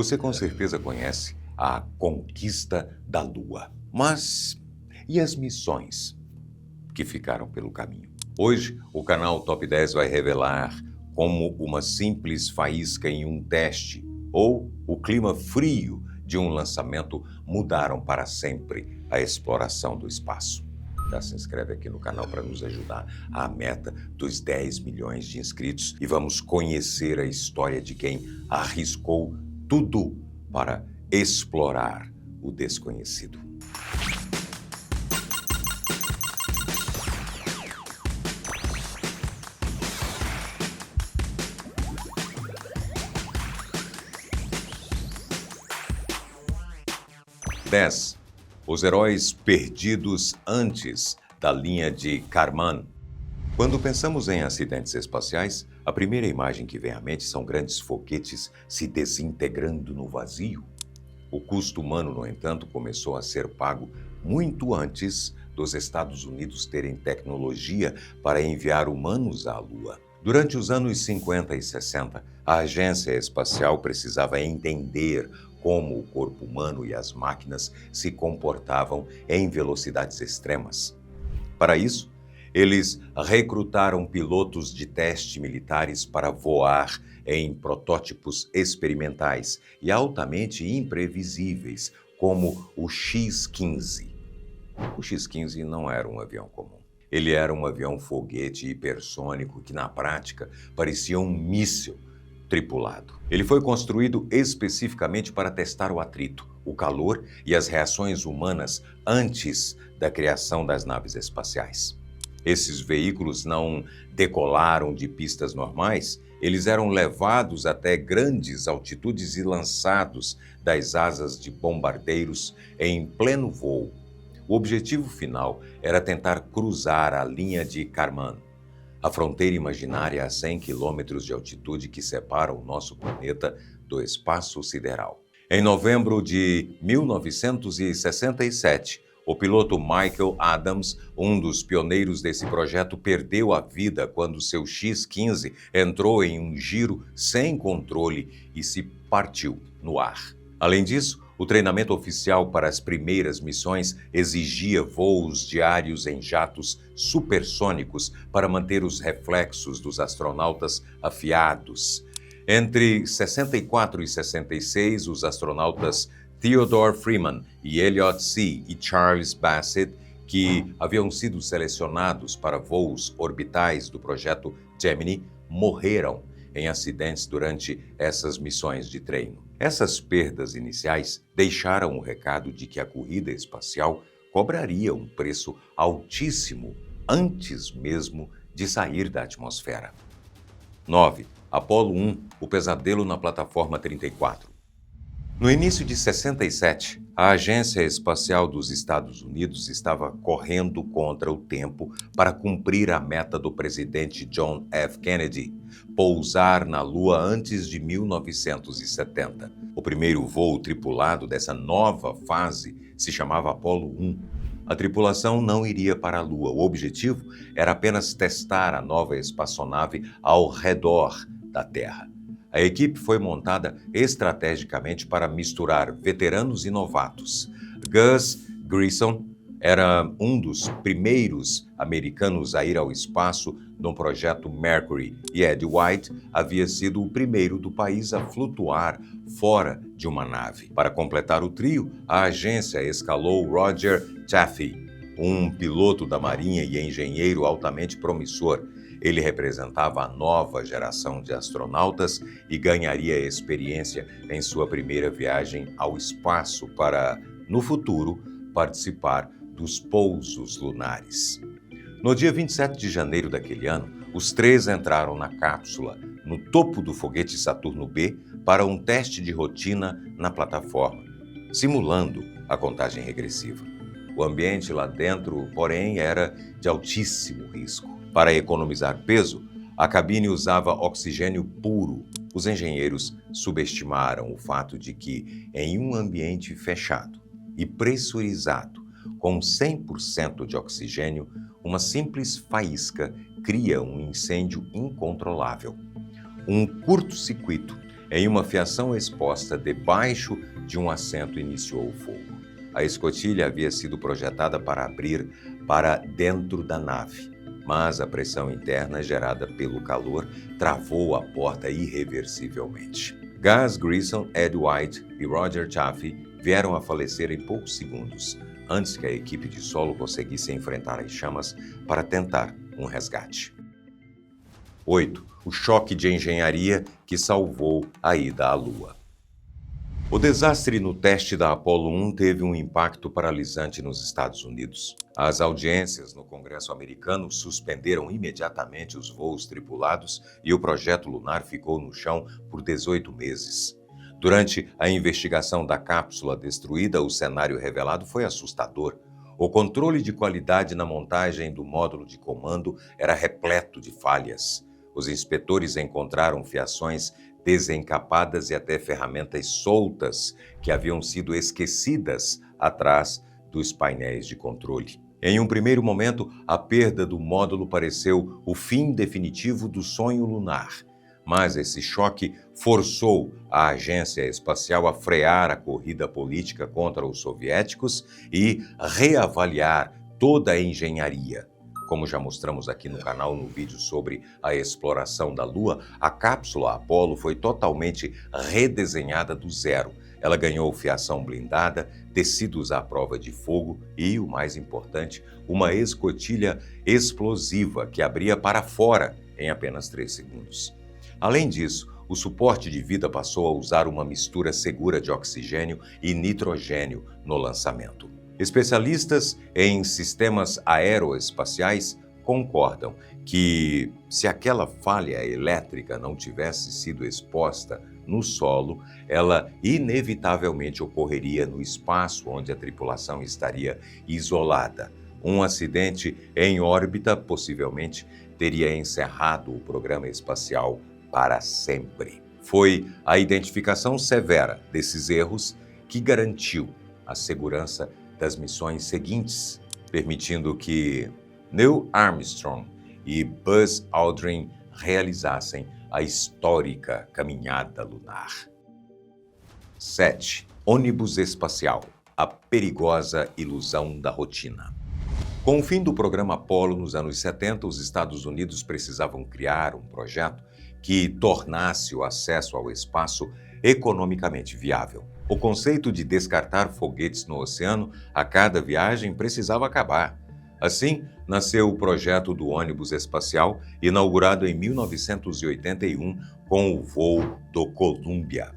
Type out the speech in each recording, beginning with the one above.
Você com certeza conhece a conquista da Lua. Mas e as missões que ficaram pelo caminho? Hoje, o canal Top 10 vai revelar como uma simples faísca em um teste ou o clima frio de um lançamento mudaram para sempre a exploração do espaço. Já se inscreve aqui no canal para nos ajudar à meta dos 10 milhões de inscritos e vamos conhecer a história de quem arriscou tudo para explorar o desconhecido. Os heróis perdidos antes da linha de Kármán. Quando pensamos em acidentes espaciais, a primeira imagem que vem à mente são grandes foguetes se desintegrando no vazio. O custo humano, no entanto, começou a ser pago muito antes dos Estados Unidos terem tecnologia para enviar humanos à Lua. Durante os anos 50 e 60, a agência espacial precisava entender como o corpo humano e as máquinas se comportavam em velocidades extremas. Para isso, eles recrutaram pilotos de teste militares para voar em protótipos experimentais e altamente imprevisíveis, como o X-15. O X-15 não era um avião comum. Ele era um avião-foguete hipersônico que, na prática, parecia um míssil tripulado. Ele foi construído especificamente para testar o atrito, o calor e as reações humanas antes da criação das naves espaciais. Esses veículos não decolaram de pistas normais, eles eram levados até grandes altitudes e lançados das asas de bombardeiros em pleno voo. O objetivo final era tentar cruzar a linha de Kármán, a fronteira imaginária a 100 quilômetros de altitude que separa o nosso planeta do espaço sideral. Em novembro de 1967, o piloto Michael Adams, um dos pioneiros desse projeto, perdeu a vida quando seu X-15 entrou em um giro sem controle e se partiu no ar. Além disso, o treinamento oficial para as primeiras missões exigia voos diários em jatos supersônicos para manter os reflexos dos astronautas afiados. Entre 64 e 66, os astronautas Theodore Freeman e Elliot See e Charles Bassett, que haviam sido selecionados para voos orbitais do projeto Gemini, morreram em acidentes durante essas missões de treino. Essas perdas iniciais deixaram o recado de que a corrida espacial cobraria um preço altíssimo antes mesmo de sair da atmosfera. 9. Apollo 1, o pesadelo na plataforma 34. No início de 67, a Agência Espacial dos Estados Unidos estava correndo contra o tempo para cumprir a meta do presidente John F. Kennedy, pousar na Lua antes de 1970. O primeiro voo tripulado dessa nova fase se chamava Apollo 1. A tripulação não iria para a Lua. O objetivo era apenas testar a nova espaçonave ao redor da Terra. A equipe foi montada estrategicamente para misturar veteranos e novatos. Gus Grissom era um dos primeiros americanos a ir ao espaço no projeto Mercury e Ed White havia sido o primeiro do país a flutuar fora de uma nave. Para completar o trio, a agência escalou Roger Chaffee, um piloto da Marinha e engenheiro altamente promissor. Ele representava a nova geração de astronautas e ganharia experiência em sua primeira viagem ao espaço para, no futuro, participar dos pousos lunares. No dia 27 de janeiro daquele ano, os três entraram na cápsula, no topo do foguete Saturno B, para um teste de rotina na plataforma, simulando a contagem regressiva. O ambiente lá dentro, porém, era de altíssimo risco. Para economizar peso, a cabine usava oxigênio puro. Os engenheiros subestimaram o fato de que, em um ambiente fechado e pressurizado, com 100% de oxigênio, uma simples faísca cria um incêndio incontrolável. Um curto-circuito em uma fiação exposta debaixo de um assento iniciou o fogo. A escotilha havia sido projetada para abrir para dentro da nave, mas a pressão interna gerada pelo calor travou a porta irreversivelmente. Gus Grissom, Ed White e Roger Chaffee vieram a falecer em poucos segundos, antes que a equipe de solo conseguisse enfrentar as chamas para tentar um resgate. 8. O choque de engenharia que salvou a ida à Lua. O desastre no teste da Apollo 1 teve um impacto paralisante nos Estados Unidos. As audiências no Congresso americano suspenderam imediatamente os voos tripulados e o projeto lunar ficou no chão por 18 meses. Durante a investigação da cápsula destruída, o cenário revelado foi assustador. O controle de qualidade na montagem do módulo de comando era repleto de falhas. Os inspetores encontraram fiações desencapadas e até ferramentas soltas que haviam sido esquecidas atrás dos painéis de controle. Em um primeiro momento, a perda do módulo pareceu o fim definitivo do sonho lunar, mas esse choque forçou a agência espacial a frear a corrida política contra os soviéticos e reavaliar toda a engenharia. Como já mostramos aqui no canal no vídeo sobre a exploração da Lua, a cápsula Apollo foi totalmente redesenhada do zero. Ela ganhou fiação blindada, tecidos à prova de fogo e, o mais importante, uma escotilha explosiva que abria para fora em apenas 3 segundos. Além disso, o suporte de vida passou a usar uma mistura segura de oxigênio e nitrogênio no lançamento. Especialistas em sistemas aeroespaciais concordam que, se aquela falha elétrica não tivesse sido exposta no solo, ela inevitavelmente ocorreria no espaço onde a tripulação estaria isolada. Um acidente em órbita possivelmente teria encerrado o programa espacial para sempre. Foi a identificação severa desses erros que garantiu a segurança das missões seguintes, permitindo que Neil Armstrong e Buzz Aldrin realizassem a histórica caminhada lunar. 7. Ônibus espacial, a perigosa ilusão da rotina. Com o fim do programa Apollo nos anos 70, os Estados Unidos precisavam criar um projeto que tornasse o acesso ao espaço economicamente viável. O conceito de descartar foguetes no oceano a cada viagem precisava acabar. Assim, nasceu o projeto do ônibus espacial, inaugurado em 1981 com o voo do Columbia.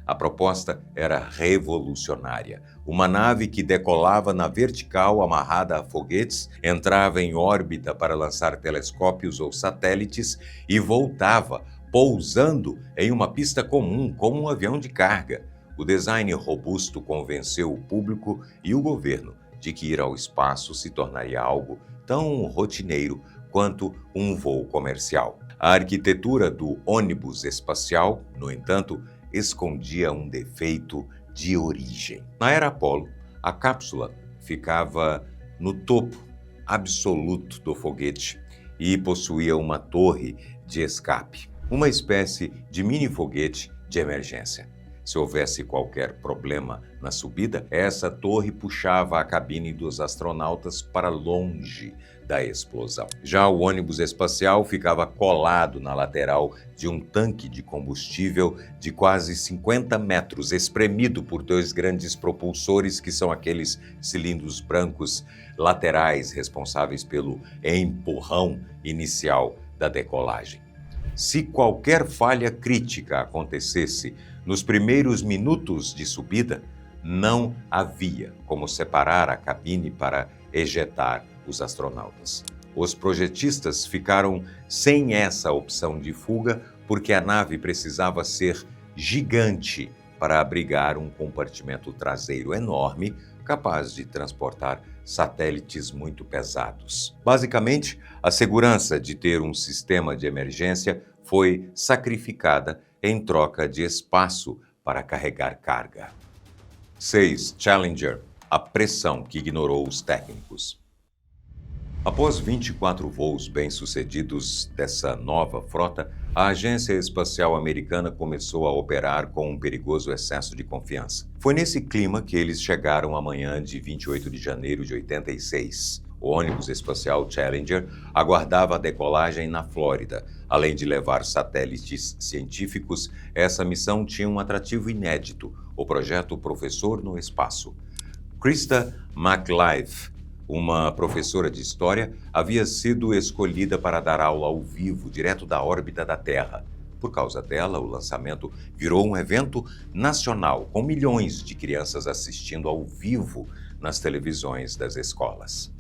A proposta era revolucionária. Uma nave que decolava na vertical amarrada a foguetes, entrava em órbita para lançar telescópios ou satélites e voltava, pousando em uma pista comum, como um avião de carga. O design robusto convenceu o público e o governo de que ir ao espaço se tornaria algo tão rotineiro quanto um voo comercial. A arquitetura do ônibus espacial, no entanto, escondia um defeito de origem. Na era Apollo, a cápsula ficava no topo absoluto do foguete e possuía uma torre de escape, uma espécie de mini-foguete de emergência. Se houvesse qualquer problema na subida, essa torre puxava a cabine dos astronautas para longe da explosão. Já o ônibus espacial ficava colado na lateral de um tanque de combustível de quase 50 metros, espremido por 2 grandes propulsores, que são aqueles cilindros brancos laterais responsáveis pelo empurrão inicial da decolagem. Se qualquer falha crítica acontecesse nos primeiros minutos de subida, não havia como separar a cabine para ejetar os astronautas. Os projetistas ficaram sem essa opção de fuga porque a nave precisava ser gigante para abrigar um compartimento traseiro enorme, capaz de transportar satélites muito pesados. Basicamente, a segurança de ter um sistema de emergência foi sacrificada em troca de espaço para carregar carga. 6. Challenger, a pressão que ignorou os técnicos. Após 24 voos bem-sucedidos dessa nova frota, a Agência Espacial Americana começou a operar com um perigoso excesso de confiança. Foi nesse clima que eles chegaram amanhã de 28 de janeiro de 86. O ônibus espacial Challenger aguardava a decolagem na Flórida. Além de levar satélites científicos, essa missão tinha um atrativo inédito: o projeto Professor no Espaço. Krista McLife, uma professora de história, havia sido escolhida para dar aula ao vivo, direto da órbita da Terra. Por causa dela, o lançamento virou um evento nacional, com milhões de crianças assistindo ao vivo nas televisões das escolas.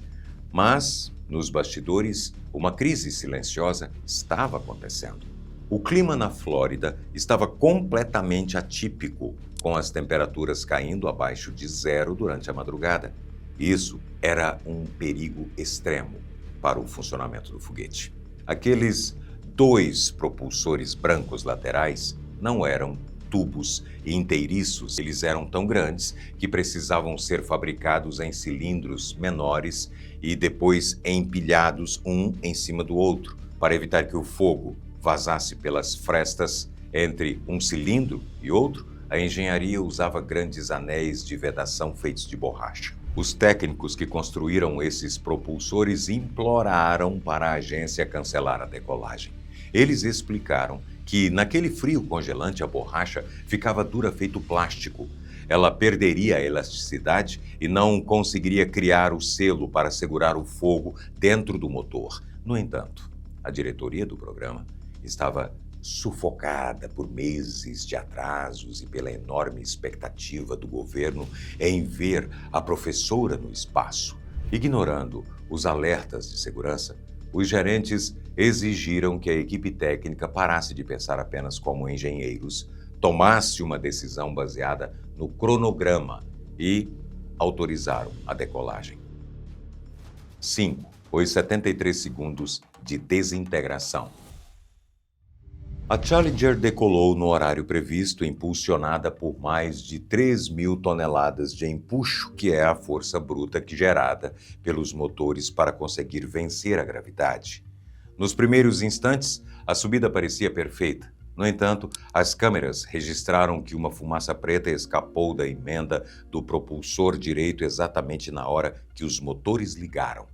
Mas, nos bastidores, uma crise silenciosa estava acontecendo. O clima na Flórida estava completamente atípico, com as temperaturas caindo abaixo de zero durante a madrugada. Isso era um perigo extremo para o funcionamento do foguete. Aqueles 2 propulsores brancos laterais não eram tubos inteiriços, eles eram tão grandes que precisavam ser fabricados em cilindros menores e depois empilhados um em cima do outro, para evitar que o fogo vazasse pelas frestas entre um cilindro e outro. A engenharia usava grandes anéis de vedação feitos de borracha. Os técnicos que construíram esses propulsores imploraram para a agência cancelar a decolagem. Eles explicaram que, naquele frio congelante, a borracha ficava dura feito plástico. Ela perderia a elasticidade e não conseguiria criar o selo para segurar o fogo dentro do motor. No entanto, a diretoria do programa estava sufocada por meses de atrasos e pela enorme expectativa do governo em ver a professora no espaço. Ignorando os alertas de segurança, os gerentes exigiram que a equipe técnica parasse de pensar apenas como engenheiros, tomasse uma decisão baseada no cronograma e autorizaram a decolagem. 5. Os 73 segundos de desintegração. A Challenger decolou no horário previsto, impulsionada por mais de 3.000 toneladas de empuxo, que é a força bruta gerada pelos motores para conseguir vencer a gravidade. Nos primeiros instantes, a subida parecia perfeita. No entanto, as câmeras registraram que uma fumaça preta escapou da emenda do propulsor direito exatamente na hora que os motores ligaram.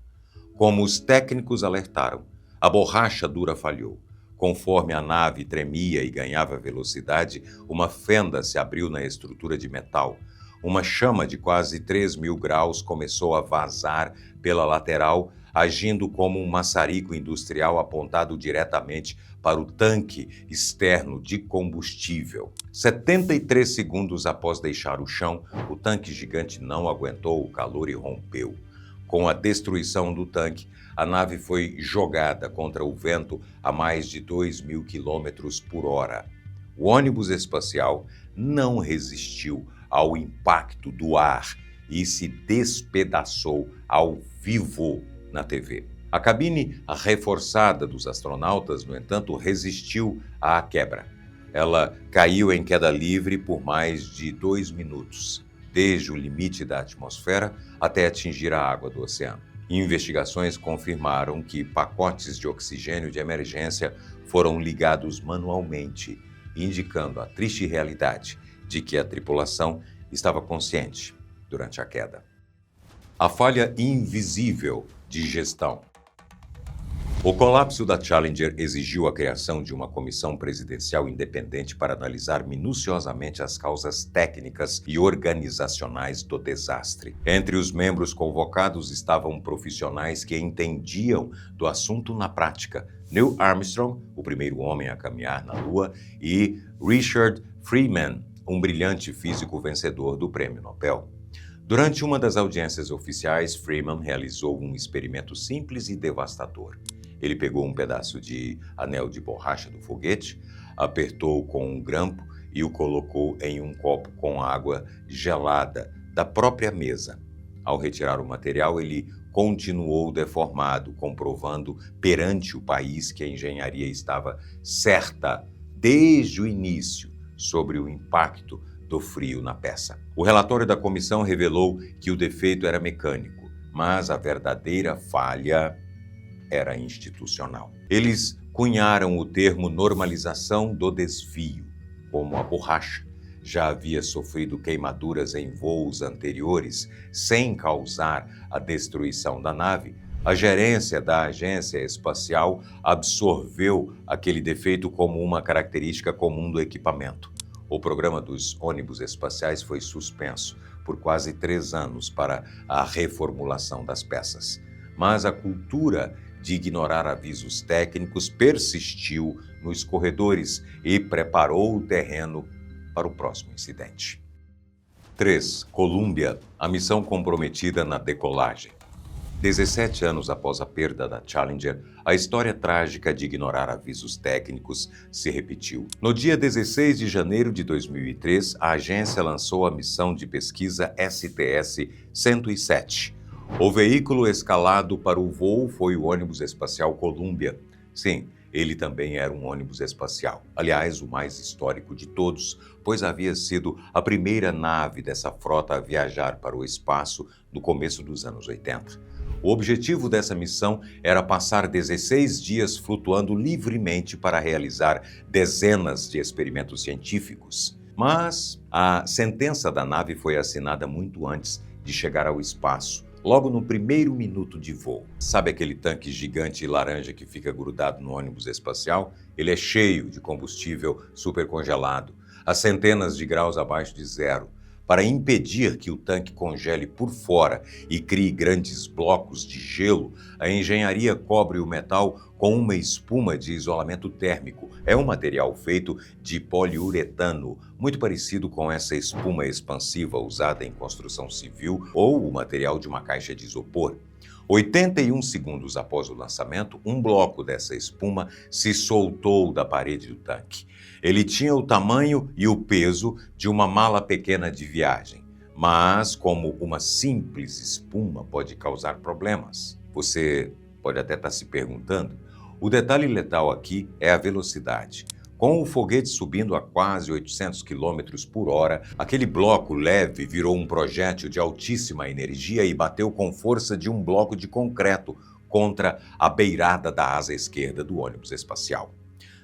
Como os técnicos alertaram, a borracha dura falhou. Conforme a nave tremia e ganhava velocidade, uma fenda se abriu na estrutura de metal. Uma chama de quase 3.000 graus começou a vazar pela lateral, agindo como um maçarico industrial apontado diretamente para o tanque externo de combustível. 73 segundos após deixar o chão, o tanque gigante não aguentou o calor e rompeu. Com a destruição do tanque, a nave foi jogada contra o vento a mais de 2.000 quilômetros por hora. O ônibus espacial não resistiu ao impacto do ar e se despedaçou ao vivo na TV. A cabine reforçada dos astronautas, no entanto, resistiu à quebra. Ela caiu em queda livre por mais de 2 minutos, desde o limite da atmosfera até atingir a água do oceano. Investigações confirmaram que pacotes de oxigênio de emergência foram ligados manualmente, indicando a triste realidade de que a tripulação estava consciente durante a queda. A falha invisível de gestão. O colapso da Challenger exigiu a criação de uma comissão presidencial independente para analisar minuciosamente as causas técnicas e organizacionais do desastre. Entre os membros convocados estavam profissionais que entendiam do assunto na prática: Neil Armstrong, o primeiro homem a caminhar na Lua, e Richard Feynman, um brilhante físico vencedor do Prêmio Nobel. Durante uma das audiências oficiais, Feynman realizou um experimento simples e devastador. Ele pegou um pedaço de anel de borracha do foguete, apertou com um grampo e o colocou em um copo com água gelada da própria mesa. Ao retirar o material, ele continuou deformado, comprovando perante o país que a engenharia estava certa desde o início sobre o impacto do frio na peça. O relatório da comissão revelou que o defeito era mecânico, Mas a verdadeira falha era institucional. Eles cunharam o termo normalização do desvio. Como a borracha já havia sofrido queimaduras em voos anteriores sem causar a destruição da nave, a gerência da agência espacial absorveu aquele defeito como uma característica comum do equipamento. O programa dos ônibus espaciais foi suspenso por quase 3 anos para a reformulação das peças. Mas a cultura de ignorar avisos técnicos persistiu nos corredores e preparou o terreno para o próximo incidente. 3. Columbia, a missão comprometida na decolagem. 17 anos após a perda da Challenger, a história trágica de ignorar avisos técnicos se repetiu. No dia 16 de janeiro de 2003, a agência lançou a missão de pesquisa STS-107. O veículo escalado para o voo foi o ônibus espacial Columbia. Sim, ele também era um ônibus espacial. Aliás, o mais histórico de todos, pois havia sido a primeira nave dessa frota a viajar para o espaço no começo dos anos 80. O objetivo dessa missão era passar 16 dias flutuando livremente para realizar dezenas de experimentos científicos. Mas a sentença da nave foi assinada muito antes de chegar ao espaço, logo no primeiro minuto de voo. Sabe aquele tanque gigante laranja que fica grudado no ônibus espacial? Ele é cheio de combustível supercongelado, a centenas de graus abaixo de zero. Para impedir que o tanque congele por fora e crie grandes blocos de gelo, a engenharia cobre o metal com uma espuma de isolamento térmico. É um material feito de poliuretano, muito parecido com essa espuma expansiva usada em construção civil ou o material de uma caixa de isopor. 81 segundos após o lançamento, um bloco dessa espuma se soltou da parede do tanque. Ele tinha o tamanho e o peso de uma mala pequena de viagem, mas como uma simples espuma pode causar problemas. Você pode até estar se perguntando. O detalhe letal aqui é a velocidade. Com o foguete subindo a quase 800 km por hora, aquele bloco leve virou um projétil de altíssima energia e bateu com força de um bloco de concreto contra a beirada da asa esquerda do ônibus espacial.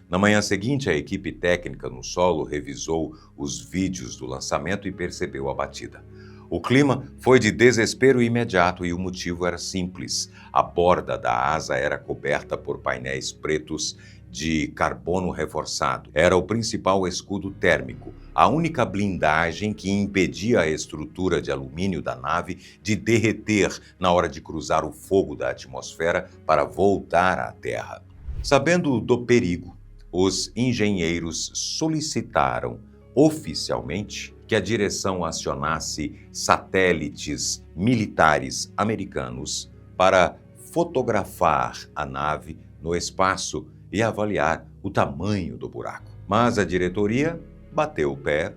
Na manhã seguinte, a equipe técnica no solo revisou os vídeos do lançamento e percebeu a batida. O clima foi de desespero imediato e o motivo era simples. A borda da asa era coberta por painéis pretos de carbono reforçado. Era o principal escudo térmico, a única blindagem que impedia a estrutura de alumínio da nave de derreter na hora de cruzar o fogo da atmosfera para voltar à Terra. Sabendo do perigo, os engenheiros solicitaram oficialmente que a direção acionasse satélites militares americanos para fotografar a nave no espaço e avaliar o tamanho do buraco. Mas a diretoria bateu o pé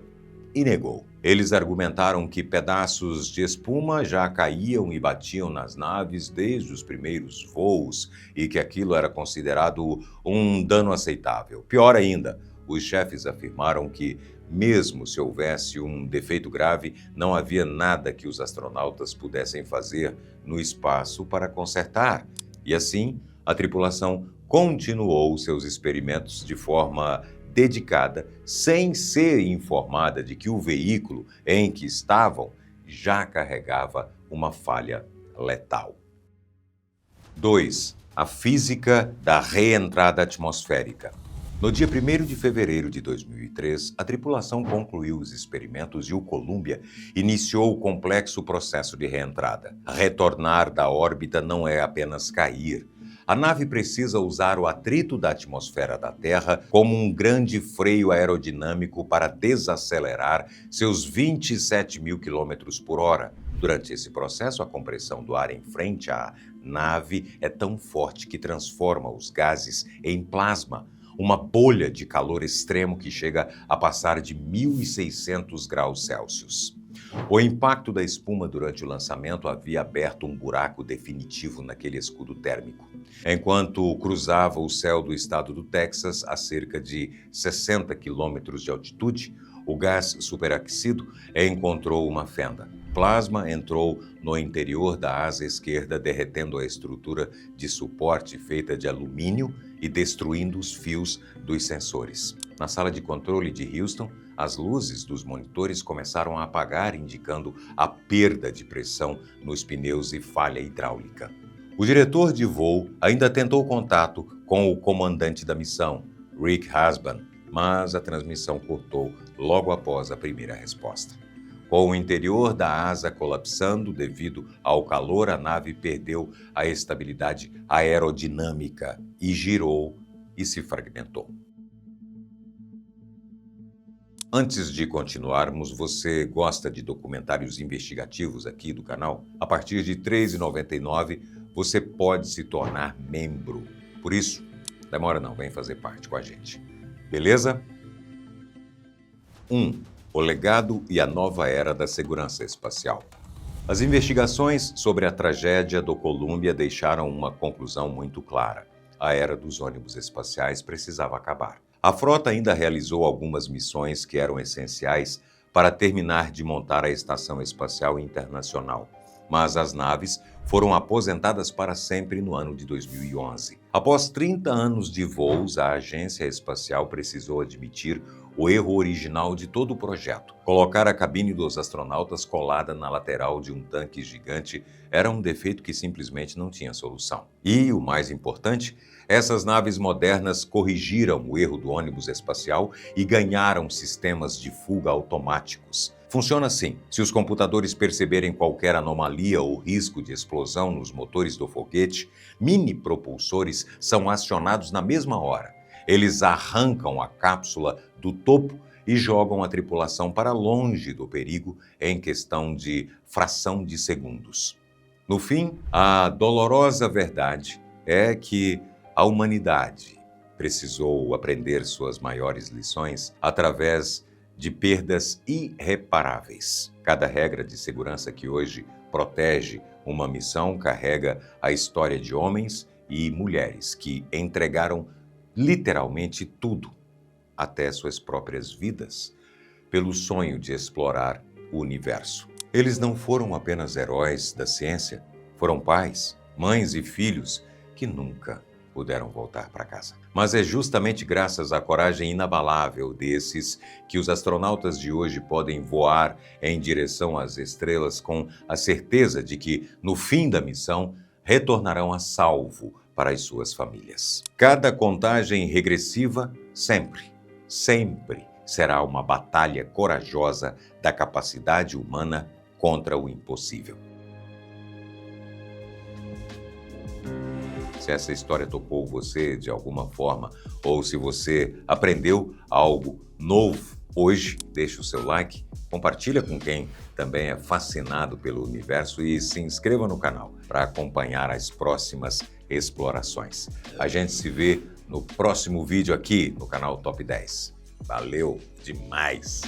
e negou. Eles argumentaram que pedaços de espuma já caíam e batiam nas naves desde os primeiros voos e que aquilo era considerado um dano aceitável. Pior ainda, os chefes afirmaram que, mesmo se houvesse um defeito grave, não havia nada que os astronautas pudessem fazer no espaço para consertar. E assim, a tripulação continuou seus experimentos de forma dedicada, sem ser informada de que o veículo em que estavam já carregava uma falha letal. 2. A física da reentrada atmosférica. No dia 1º de fevereiro de 2003, a tripulação concluiu os experimentos e o Columbia iniciou o complexo processo de reentrada. Retornar da órbita não é apenas cair. A nave precisa usar o atrito da atmosfera da Terra como um grande freio aerodinâmico para desacelerar seus 27 mil quilômetros por hora. Durante esse processo, a compressão do ar em frente à nave é tão forte que transforma os gases em plasma, uma bolha de calor extremo que chega a passar de 1.600 graus Celsius. O impacto da espuma durante o lançamento havia aberto um buraco definitivo naquele escudo térmico. Enquanto cruzava o céu do estado do Texas a cerca de 60 quilômetros de altitude, o gás superaquecido encontrou uma fenda. plasma entrou no interior da asa esquerda, derretendo a estrutura de suporte feita de alumínio e destruindo os fios dos sensores. Na sala de controle de Houston, as luzes dos monitores começaram a apagar, indicando a perda de pressão nos pneus e falha hidráulica. O diretor de voo ainda tentou contato com o comandante da missão, Rick Husband, mas a transmissão cortou logo após a primeira resposta. Com o interior da asa colapsando devido ao calor, a nave perdeu a estabilidade aerodinâmica e girou e se fragmentou. Antes de continuarmos, você gosta de documentários investigativos aqui do canal? A partir de R$ 3,99 você pode se tornar membro. Por isso, demora não, vem fazer parte com a gente. Beleza? 1. O legado e a nova era da segurança espacial. As investigações sobre a tragédia do Columbia deixaram uma conclusão muito clara. A era dos ônibus espaciais precisava acabar. A frota ainda realizou algumas missões que eram essenciais para terminar de montar a Estação Espacial Internacional, mas as naves foram aposentadas para sempre no ano de 2011. Após 30 anos de voos, a agência espacial precisou admitir o erro original de todo o projeto. Colocar a cabine dos astronautas colada na lateral de um tanque gigante era um defeito que simplesmente não tinha solução. E, o mais importante, essas naves modernas corrigiram o erro do ônibus espacial e ganharam sistemas de fuga automáticos. Funciona assim: se os computadores perceberem qualquer anomalia ou risco de explosão nos motores do foguete, mini-propulsores são acionados na mesma hora. Eles arrancam a cápsula do topo e jogam a tripulação para longe do perigo em questão de fração de segundos. No fim, a dolorosa verdade é que a humanidade precisou aprender suas maiores lições através de perdas irreparáveis. Cada regra de segurança que hoje protege uma missão carrega a história de homens e mulheres que entregaram literalmente tudo, até suas próprias vidas, pelo sonho de explorar o universo. Eles não foram apenas heróis da ciência, foram pais, mães e filhos que nunca puderam voltar para casa. Mas é justamente graças à coragem inabalável desses que os astronautas de hoje podem voar em direção às estrelas com a certeza de que, no fim da missão, retornarão a salvo para as suas famílias. Cada contagem regressiva sempre será uma batalha corajosa da capacidade humana contra o impossível. Se essa história tocou você de alguma forma, ou se você aprendeu algo novo hoje, deixe o seu like, compartilha com quem também é fascinado pelo universo e se inscreva no canal para acompanhar as próximas explorações. A gente se vê no próximo vídeo aqui no canal Top 10. Valeu demais!